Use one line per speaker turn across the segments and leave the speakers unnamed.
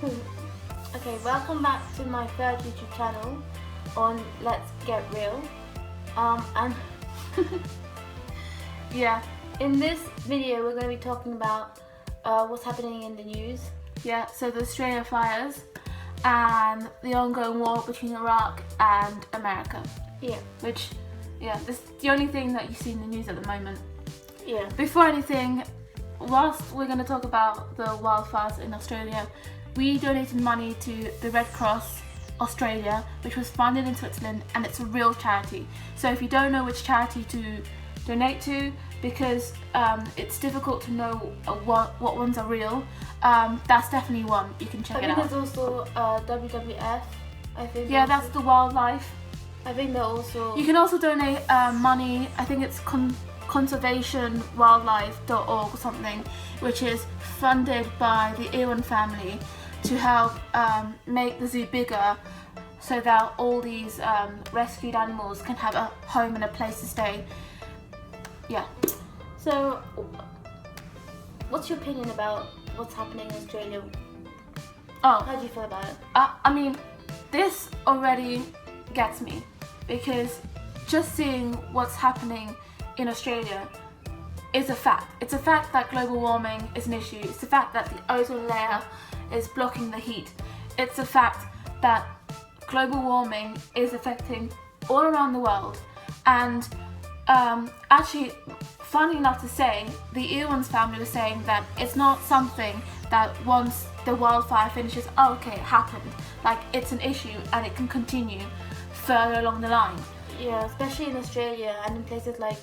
Okay, welcome back to my third YouTube channel on Let's Get Real. And yeah, in this video we're going to be talking about what's happening in the news.
Yeah, so the Australia fires and the ongoing war between Iraq and America.
Yeah.
Which, this is the only thing that you see in the news at the moment.
Yeah.
Before anything, whilst we're going to talk about the wildfires in Australia, we donated money to the Red Cross Australia, which was funded in Switzerland, and it's a real charity. So if you don't know which charity to donate to, because it's difficult to know what ones are real, that's definitely one. You can check it out.
I think there's also WWF. I think.
Yeah, that's the wildlife.
I think they're also.
You can also donate money. I think it's conservationwildlife.org or something, which is funded by the Irwin family to help make the zoo bigger, so that all these rescued animals can have a home and a place to stay. Yeah.
So, what's your opinion about what's happening in Australia?
Oh,
How do you feel about it?
I mean, this already gets me, because just seeing what's happening in Australia is a fact. It's a fact that global warming is an issue. It's a fact that the ozone layer is blocking the heat. It's a fact that global warming is affecting all around the world. And actually, funny enough to say, the Irwin's family was saying that it's not something that once the wildfire finishes, okay, it happened. Like, it's an issue and it can continue further along the line.
Yeah, especially in Australia and in places like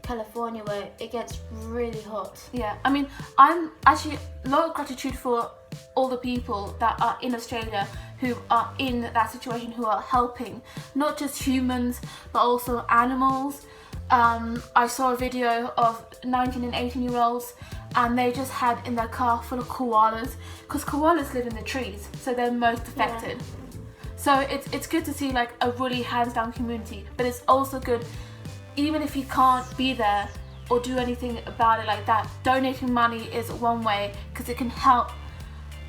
California where it gets really hot.
Yeah, I mean, I'm actually a lot of gratitude for all the people that are in Australia who are in that situation, who are helping, not just humans, but also animals. I saw a video of 19 and 18-year-olds, and they just had in their car full of koalas, because koalas live in the trees, so they're most affected. Yeah. So it's good to see like a really hands-down community, but it's also good, even if you can't be there or do anything about it like that, donating money is one way, because it can help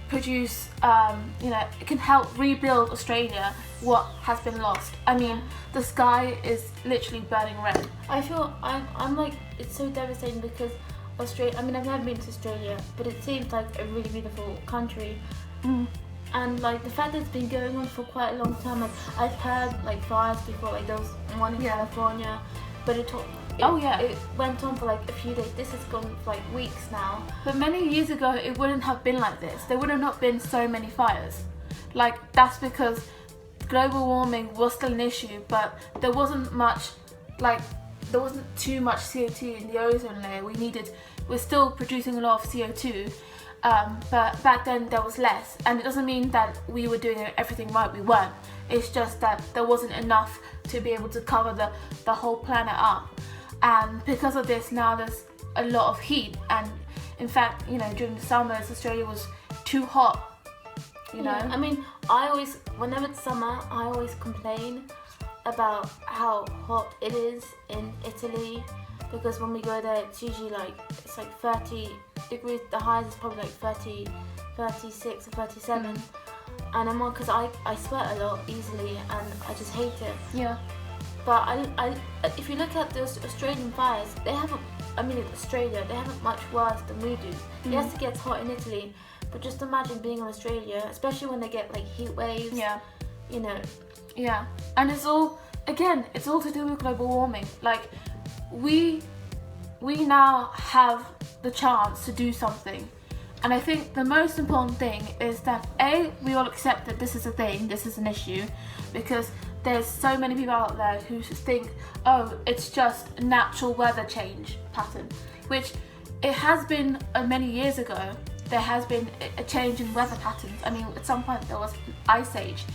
produce, it can help rebuild Australia, what has been lost. I mean, the sky is literally burning red.
I feel, I'm like, it's so devastating because Australia, I mean, I've never been to Australia, but it seems like a really beautiful country. And like the fact that it's been going on for quite a long time, like I've heard like fires before, like there was one in California, but it went on for like a few days. This has gone for like weeks now.
But many years ago, it wouldn't have been like this. There would have not been so many fires. Like, that's because global warming was still an issue, but there wasn't too much CO2 in the ozone layer. We're still producing a lot of CO2, but back then there was less. And it doesn't mean that we were doing everything right, we weren't. It's just that there wasn't enough to be able to cover the whole planet up. And because of this, now there's a lot of heat. And in fact, during the summers, Australia was too hot.
Yeah, I mean, whenever it's summer, I always complain about how hot it is in Italy, because when we go there, it's usually like 30 degrees. The highest is probably like 30, 36 or 37. And I'm on, because I sweat a lot easily and I just hate it.
Yeah.
But if you look at the Australian fires, Australia, they haven't much worse than we do. Yes, it gets hot in Italy, but just imagine being in Australia, especially when they get like heat waves.
Yeah.
Yeah.
And it's all to do with global warming. Like, we now have the chance to do something. And I think the most important thing is that we all accept that this is a thing, this is an issue, because there's so many people out there who think, oh, it's just a natural weather change pattern, which it has been many years ago. There has been a change in weather patterns. I mean, at some point there was an ice age.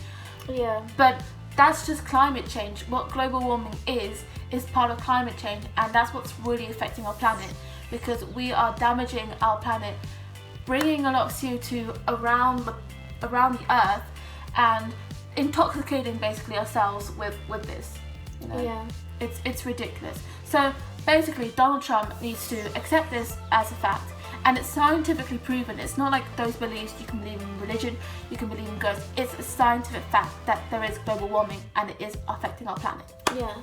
Yeah.
But that's just climate change. What global warming is part of climate change, and that's what's really affecting our planet, because we are damaging our planet, bringing a lot of CO2 around the earth, and intoxicating basically ourselves with this.
Yeah.
It's ridiculous. So basically, Donald Trump needs to accept this as a fact and it's scientifically proven. It's not like those beliefs you can believe in religion, you can believe in ghosts. It's a scientific fact that there is global warming and it is affecting our planet.
Yeah.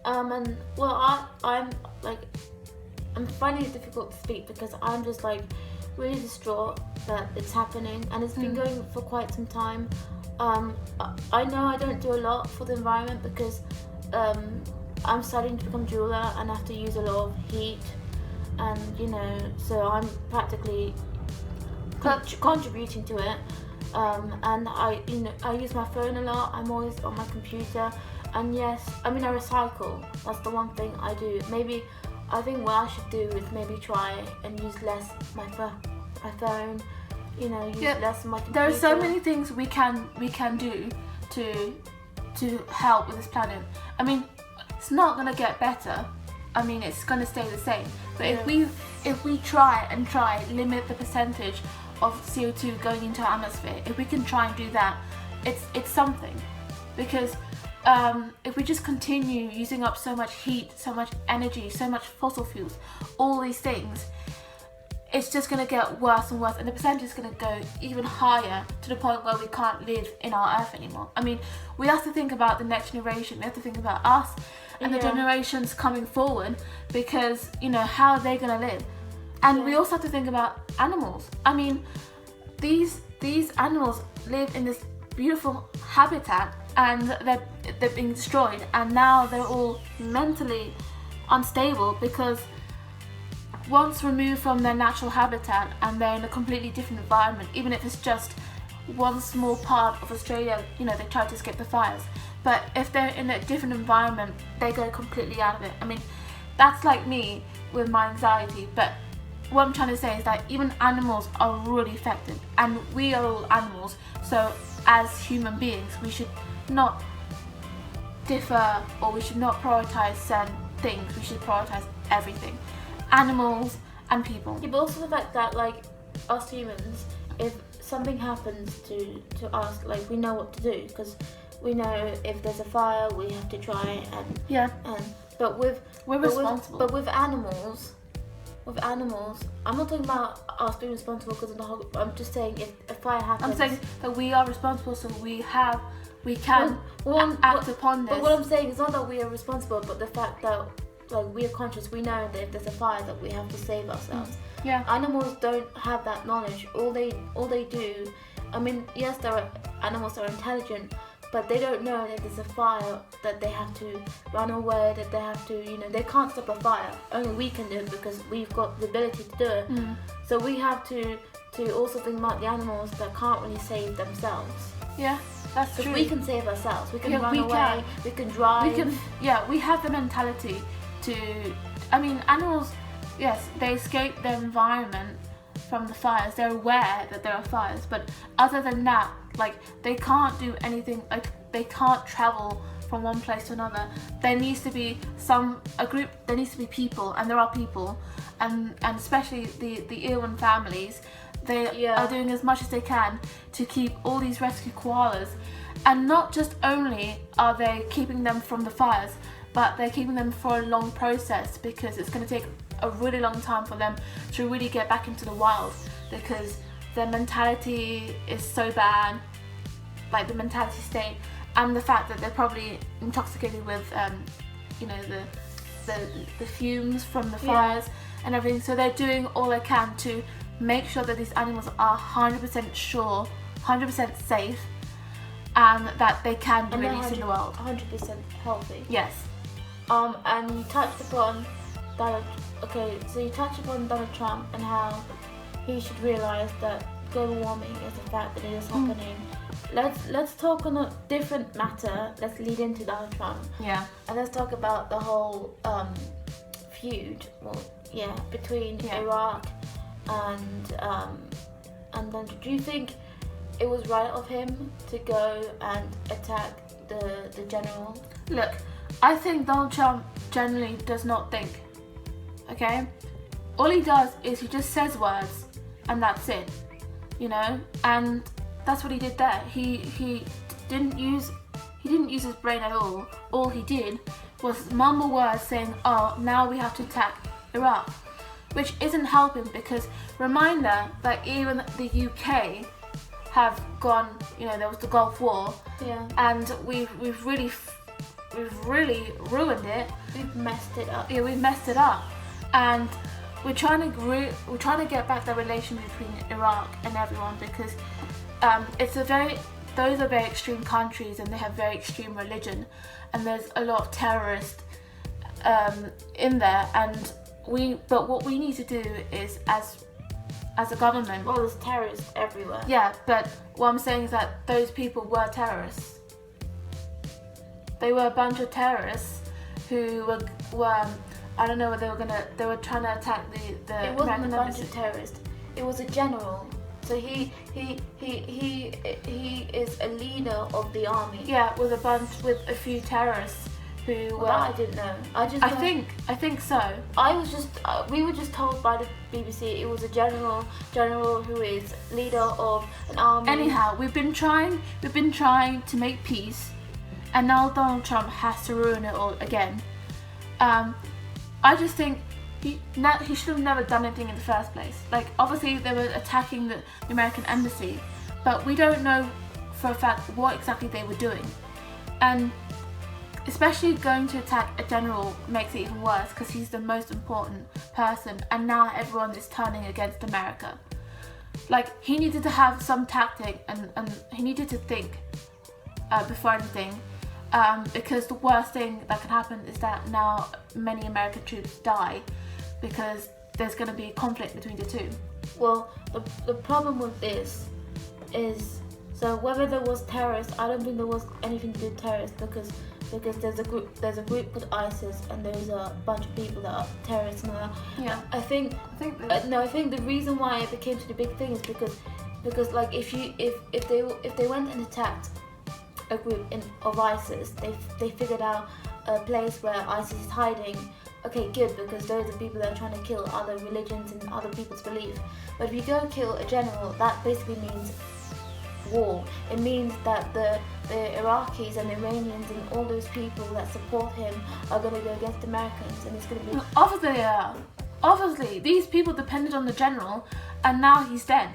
And well, I'm finding it difficult to speak because I'm just like really distraught that it's happening, and it's been going for quite some time. I know I don't do a lot for the environment because I'm starting to become jeweler and have to use a lot of heat, and so I'm practically contributing to it. And I use my phone a lot. I'm always on my computer, and yes, I recycle. That's the one thing I do. Maybe I think what I should do is maybe try and use less my phone. Use less of my computer.
There are so many things we can do to help with this planet. It's not gonna get better. It's gonna stay the same. But if we try limit the percentage of CO2 going into our atmosphere, if we can try and do that, it's something. Because if we just continue using up so much heat, so much energy, so much fossil fuels, all these things, it's just going to get worse and worse, and the percentage is going to go even higher to the point where we can't live in our earth anymore. We have to think about the next generation. We have to think about us and the generations coming forward, because how are they going to live? And we also have to think about animals. These animals live in this beautiful habitat, and they're being destroyed, and now they're all mentally unstable because once removed from their natural habitat and they're in a completely different environment, even if it's just one small part of Australia, they try to escape the fires. But if they're in a different environment, they go completely out of it. That's like me with my anxiety, but what I'm trying to say is that even animals are really affected, and we are all animals, so as human beings we should not differ, or we should not prioritize certain things. We should prioritize everything, animals and people.
Yeah, but also the fact that us humans, if something happens to us, we know what to do, because we know if there's a fire we have to try and
we're responsible.
But with animals, I'm not talking about us being responsible because of the whole. I'm just saying if a fire happens.
I'm saying that we are responsible, so we can act upon this.
But what I'm saying is not that we are responsible, but the fact that we are conscious. We know that if there's a fire that we have to save ourselves.
Yeah.
Animals don't have that knowledge. All they do. Yes, there are animals that are intelligent, but they don't know that there's a fire, that they have to run away, that they have to, they can't stop a fire. Only we can do it because we've got the ability to do it. So we have to also think about the animals that can't really save themselves.
Yeah, that's true.
We can save ourselves. We can run away. We can drive.
We have the mentality to. Animals, yes, they escape their environment from the fires. They're aware that there are fires, but other than that, they can't do anything. They can't travel from one place to another. There needs to be a group. There needs to be people, and there are people, and especially the Irwin families. They are doing as much as they can to keep all these rescue koalas, and not just only are they keeping them from the fires, but they're keeping them for a long process, because it's going to take a really long time for them to really get back into the wild, because their mentality is so bad, the mentality state, and the fact that they're probably intoxicated with the fumes from the fires and everything. So they're doing all they can to make sure that these animals are 100% sure, 100% safe, and that they can be released in the world.
100% healthy.
Yes.
And you touched upon Donald. Okay, so you touched upon Donald Trump and how he should realise that global warming is a fact, that it is happening. Let's talk on a different matter. Let's lead into Donald Trump.
Yeah.
And let's talk about the whole feud. Between Iraq and then, do you think it was right of him to go and attack the general?
Look, I think Donald Trump generally does not think. Okay? All he does is he just says words, and that's it. And that's what he did there. He didn't use his brain at all. All he did was mumble words saying, "Oh, now we have to attack Iraq." which isn't helping because reminder that even the UK have gone, there was the Gulf War, and we've really ruined it.
We've messed it up.
Yeah, we've messed it up, and we're trying to get back the relation between Iraq and everyone because those are very extreme countries and they have very extreme religion, and there's a lot of terrorists in there, but what we need to do is as a government.
Well, there's terrorists everywhere.
Yeah, but what I'm saying is that those people were terrorists. They were a bunch of terrorists who were I don't know what they were trying to attack the
It wasn't
American
a bunch
embassy.
of terrorists. It was a general. So he is a leader of the army.
Yeah, with a few terrorists who were.
That I didn't know. I
think so.
We were just told by the BBC it was a general who is leader of an army.
Anyhow, we've been trying to make peace, and now Donald Trump has to ruin it all again. I just think he should have never done anything in the first place. Like, obviously they were attacking the American embassy, but we don't know for a fact what exactly they were doing, and especially going to attack a general makes it even worse because he's the most important person, and now everyone is turning against America. Like, he needed to have some tactic and he needed to think before anything, because the worst thing that can happen is that now many American troops die because there's going to be conflict between the two.
Well, the problem with this is, so whether there was terrorists, I don't think there was anything to do with terrorists because there's a group called ISIS and there's a bunch of people that are terrorists and all that.
Yeah.
I think the reason why it became such a big thing is because like if they went and attacked a group of ISIS, they figured out a place where ISIS is hiding. Okay, good, because those are people that are trying to kill other religions and other people's beliefs. But if you go kill a general, that basically means war. It means that the Iraqis and Iranians and all those people that support him are going to go against Americans, and it's going to be...
Obviously they are. Obviously, these people depended on the general, and now he's dead.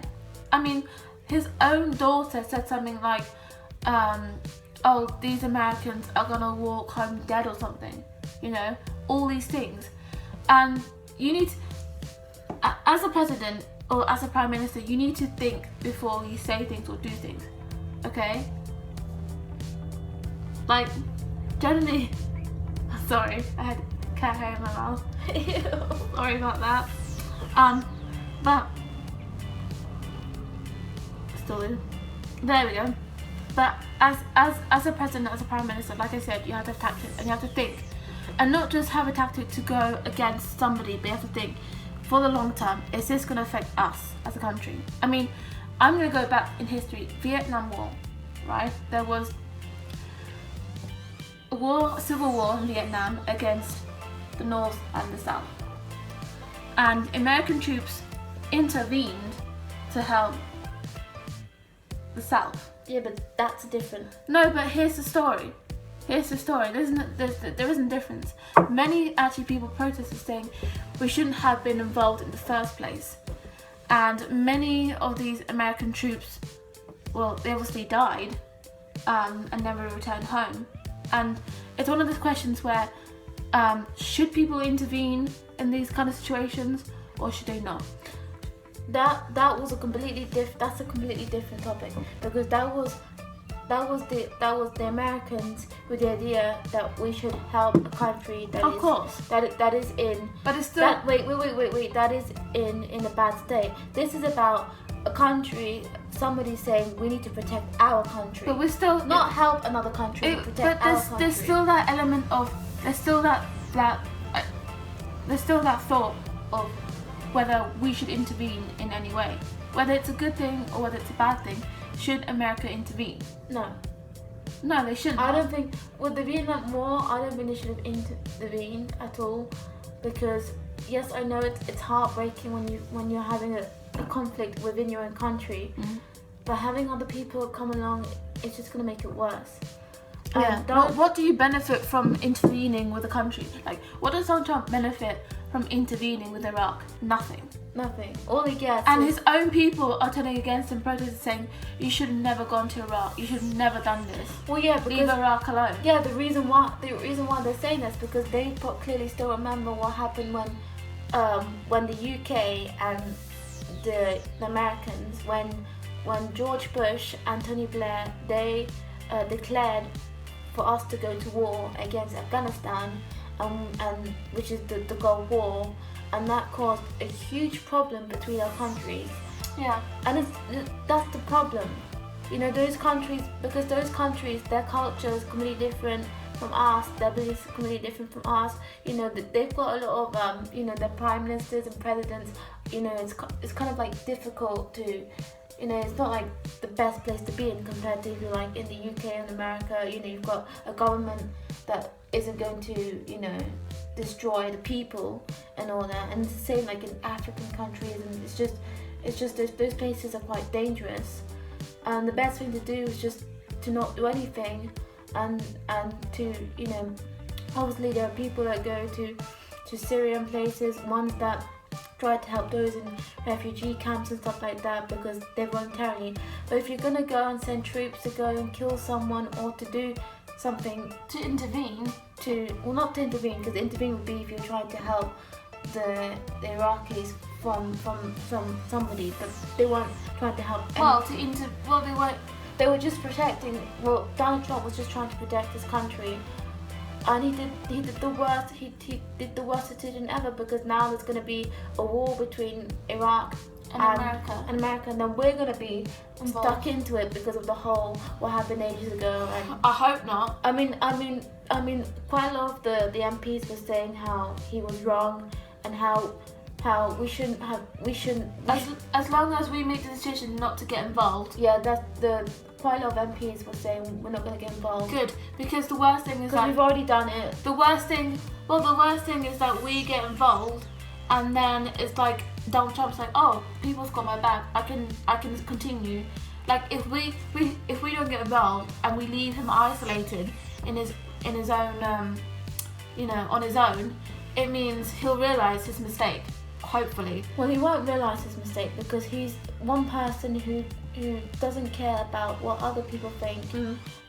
I mean, his own daughter said something like, oh, these Americans are going to walk home dead or something. All these things. And you need, as a president or as a prime minister, you need to think before you say things or do things. Okay? Like, generally, sorry, I had cat hair in my mouth. Sorry about that. But still in. There we go. But as a president, as a prime minister, like I said, you have to have tactics and you have to think. And not just have a tactic to go against somebody, but you have to think, for the long term, is this going to affect us as a country? I mean, I'm going to go back in history. Vietnam War, right? There was a civil war in Vietnam against the North and the South. And American troops intervened to help the South.
Yeah, but that's different.
No, but here's the story. There isn't a difference. Many actually people protested saying we shouldn't have been involved in the first place. And many of these American troops, well, they obviously died and never returned home. And it's one of those questions where should people intervene in these kind of situations or should they not?
That's a completely different topic, because that was the Americans with the idea that we should help a country that
of course
that is in,
but it's still
wait that is in a bad state. This is about a country, somebody saying we need to protect our country,
but we're still
not help another country, protect our country.
There's still that element of there's still that thought of whether we should intervene in any way, whether it's a good thing or whether it's a bad thing. Should America intervene? No, they shouldn't.
I don't think with the Vietnam War, I don't think they should have intervened at all, because yes, I know it's heartbreaking when you're having a conflict within your own country, but having other people come along, it's just going to make it worse.
Yeah. What do you benefit from intervening with a country? Like, what does Donald Trump benefit from intervening with Iraq? Nothing.
All he gets
And
is...
his own people are turning against him, protesting, saying, you should have never gone to Iraq. You should have never done this.
Well, yeah, because...
Leave Iraq alone.
Yeah, the reason why they're saying this because they clearly still remember what happened when the UK and the Americans, when George Bush and Tony Blair, they declared for us to go to war against Afghanistan, and which is the Gulf War, and that caused a huge problem between our countries.
Yeah.
And that's the problem. You know, those countries, their culture is completely different from us, their beliefs are completely different from us. You know, they've got a lot of, you know, their prime ministers and presidents, you know, it's kind of like difficult to, you know, it's not like the best place to be in compared to if you're like in the UK and America. You know, you've got a government that isn't going to, you know, destroy the people and all that. And it's the same like in African countries, and it's just those places are quite dangerous. And the best thing to do is just to not do anything, and to, you know, obviously there are people that go to Syrian places, ones that try to help those in refugee camps and stuff like that because they're voluntarily. But if you're gonna go and send troops to go and kill someone or to do something
to intervene,
not to intervene, because intervene would be if you're trying to help the Iraqis from somebody, but they weren't trying to help. They were just protecting. Well, Donald Trump was just trying to protect his country, and he did the worst. He did the worst decision ever, because now there's going to be a war between Iraq and America, and then we're going to be stuck into it because of the whole what happened ages ago. And
I hope not.
I mean, quite a lot of the MPs were saying how he was wrong and how we shouldn't.
As long as we make the decision not to get involved.
Yeah, quite a lot of MPs were saying we're not going to get involved.
Good, because the worst thing is that
we've already done it.
The worst thing is that we get involved, and then it's like Donald Trump's like, oh, people's got my back. I can continue. Like if we don't get involved and we leave him isolated in his own, you know, on his own, it means he'll realise his mistake. Hopefully.
Well, he won't realise his mistake because he's one person who doesn't care about what other people think,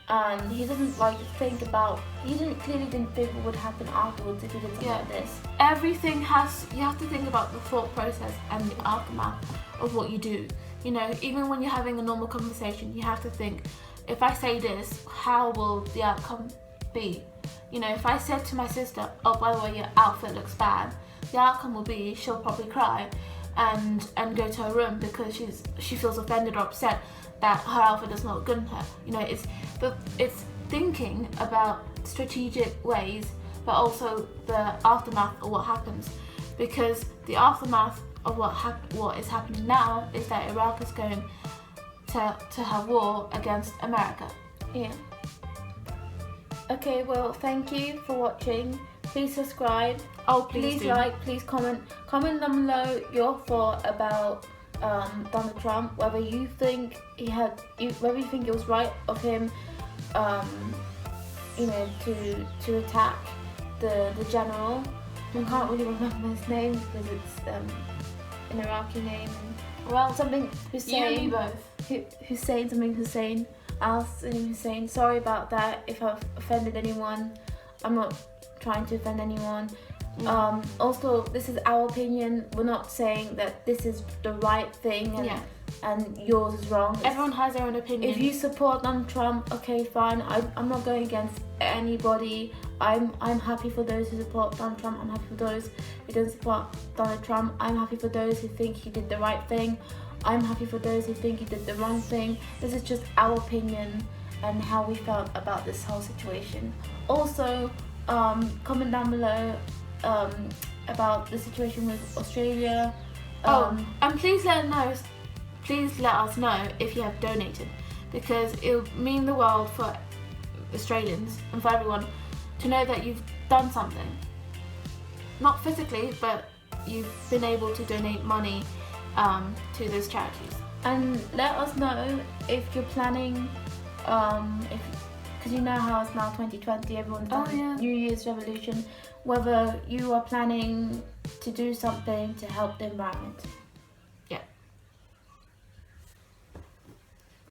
and he doesn't think about. He clearly didn't think what would happen afterwards if he did something like this.
You have to think about the thought process and the aftermath of what you do. You know, even when you're having a normal conversation, you have to think, if I say this, how will the outcome be? You know, if I said to my sister, oh, by the way, your outfit looks bad, the outcome will be she'll probably cry and go to her room because she feels offended or upset that her outfit does not look good on her. You know, it's thinking about strategic ways, but also the aftermath of what happens, because the aftermath of what is happening now is that Iraq is going to have war against America.
Yeah. Okay, well, thank you for watching. Please subscribe.
Oh,
please like, please comment. Comment down below your thought about Donald Trump, whether you think whether you think it was right of him, you know, to attack the general. I can't really remember his name because it's an Iraqi name.
Well,
something Hussein.
You and me both.
Hussein. Al-Salim Hussein. Sorry about that if I've offended anyone. I'm not trying to offend anyone. Also, this is our opinion. We're not saying that this is the right thing and yours is wrong.
Everyone has their own opinion.
If you support Donald Trump, okay, fine. I'm not going against anybody. I'm happy for those who support Donald Trump. I'm happy for those who don't support Donald Trump. I'm happy for those who think he did the right thing. I'm happy for those who think he did the wrong thing. This is just our opinion and how we felt about this whole situation. Also, comment down below about the situation with Australia.
And please let us know if you have donated, because it'll mean the world for Australians and for everyone to know that you've done something. Not physically, but you've been able to donate money to those charities.
And let us know if you're planning, because you know how it's now 2020, everyone's done
Oh, yeah.
New Year's resolution, whether you are planning to do something to help the environment.